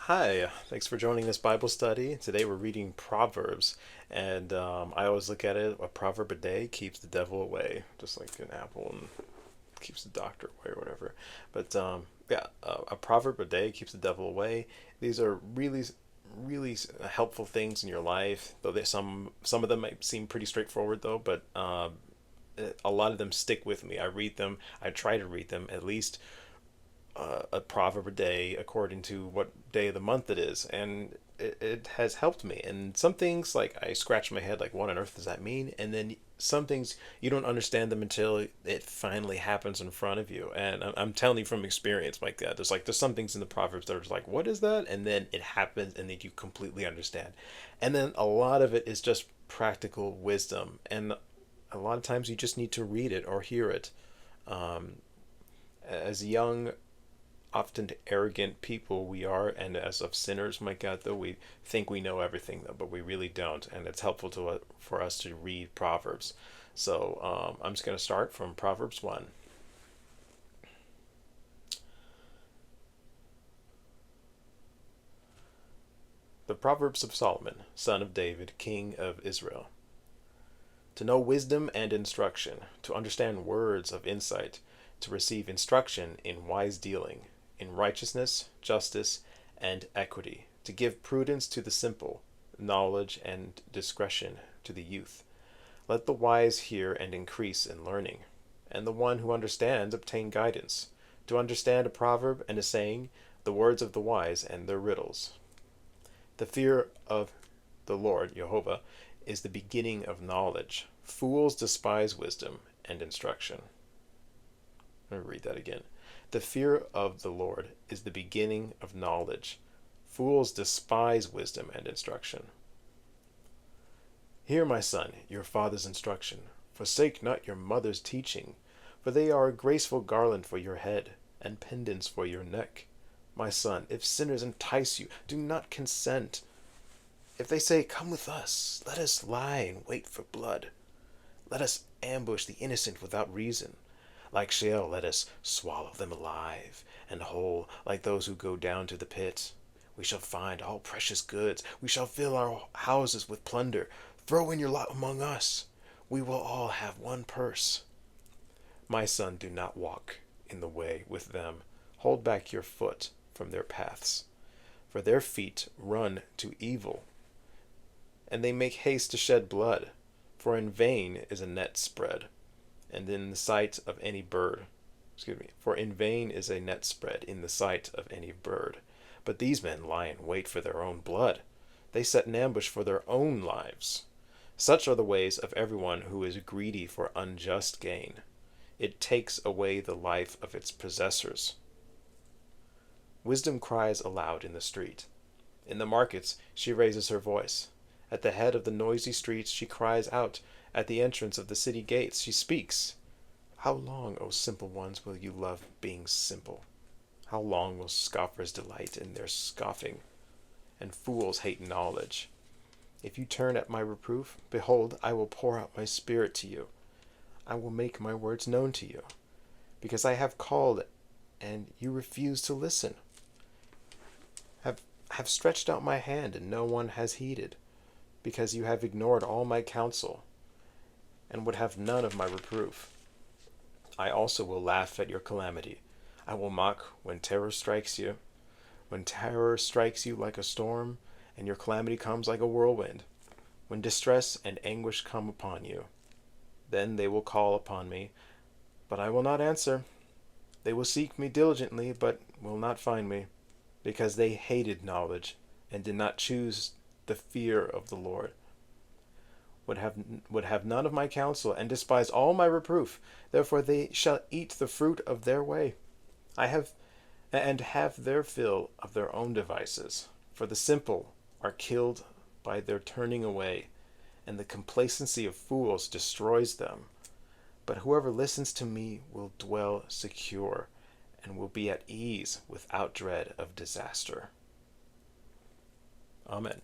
Hi, thanks for joining this Bible study. Today we're reading Proverbs, and I always look at it, a proverb a day keeps the devil away, just like an apple and keeps the doctor away or whatever. But a proverb a day keeps the devil away. These are really helpful things in your life, though some of them might seem pretty straightforward though, but a lot of them stick with me. I read them, I try to read them at least a proverb a day according to what day of the month it is, and it has helped me. And some things, like, I scratch my head like, what on earth does that mean? And then some things you don't understand them until it finally happens in front of you. And I'm telling you from experience like that. There's some things in the proverbs that are just like, what is that? And then it happens and then you completely understand. And then a lot of it is just practical wisdom, and a lot of times you just need to read it or hear it. As young, often arrogant people we are, and as of sinners, my God, though, we think we know everything, though, but we really don't. And it's helpful for us to read Proverbs. So I'm just going to start from Proverbs 1. The Proverbs of Solomon, son of David, king of Israel. To know wisdom and instruction, to understand words of insight, to receive instruction in wise dealing, in righteousness, justice, and equity, to give prudence to the simple, knowledge and discretion to the youth. Let the wise hear and increase in learning, and the one who understands obtain guidance, to understand a proverb and a saying, the words of the wise and their riddles. The fear of the Lord, Jehovah, is the beginning of knowledge. Fools despise wisdom and instruction. Let me read that again. The fear of the Lord is the beginning of knowledge. Fools despise wisdom and instruction. Hear, my son, your father's instruction. Forsake not your mother's teaching, for they are a graceful garland for your head, and pendants for your neck. My son, if sinners entice you, do not consent. If they say, come with us, let us lie in wait for blood. Let us ambush the innocent without reason. Like Sheol, let us swallow them alive and whole, like those who go down to the pit. We shall find all precious goods. We shall fill our houses with plunder. Throw in your lot among us. We will all have one purse. My son, do not walk in the way with them. Hold back your foot from their paths. For their feet run to evil, and they make haste to shed blood. For in vain is a net spread, and in the sight of any bird. For in vain is a net spread in the sight of any bird. But these men lie in wait for their own blood. They set an ambush for their own lives. Such are the ways of everyone who is greedy for unjust gain. It takes away the life of its possessors. Wisdom cries aloud in the street. In the markets she raises her voice. At the head of the noisy streets she cries out. At the entrance of the city gates she speaks. How long, O simple ones, will you love being simple? How long will scoffers delight in their scoffing, and fools hate knowledge? If you turn at my reproof, behold, I will pour out my spirit to you. I will make my words known to you. Because I have called, and you refuse to listen. Have stretched out my hand, and no one has heeded. Because you have ignored all my counsel, and would have none of my reproof. I also will laugh at your calamity. I will mock when terror strikes you. When terror strikes you like a storm, and your calamity comes like a whirlwind. When distress and anguish come upon you. Then they will call upon me, but I will not answer. They will seek me diligently, but will not find me, because they hated knowledge, and did not choose the fear of the Lord. Would have none of my counsel, and despise all my reproof. Therefore they shall eat the fruit of their way. Have their fill of their own devices. For the simple are killed by their turning away, and the complacency of fools destroys them. But whoever listens to me will dwell secure, and will be at ease without dread of disaster. Amen.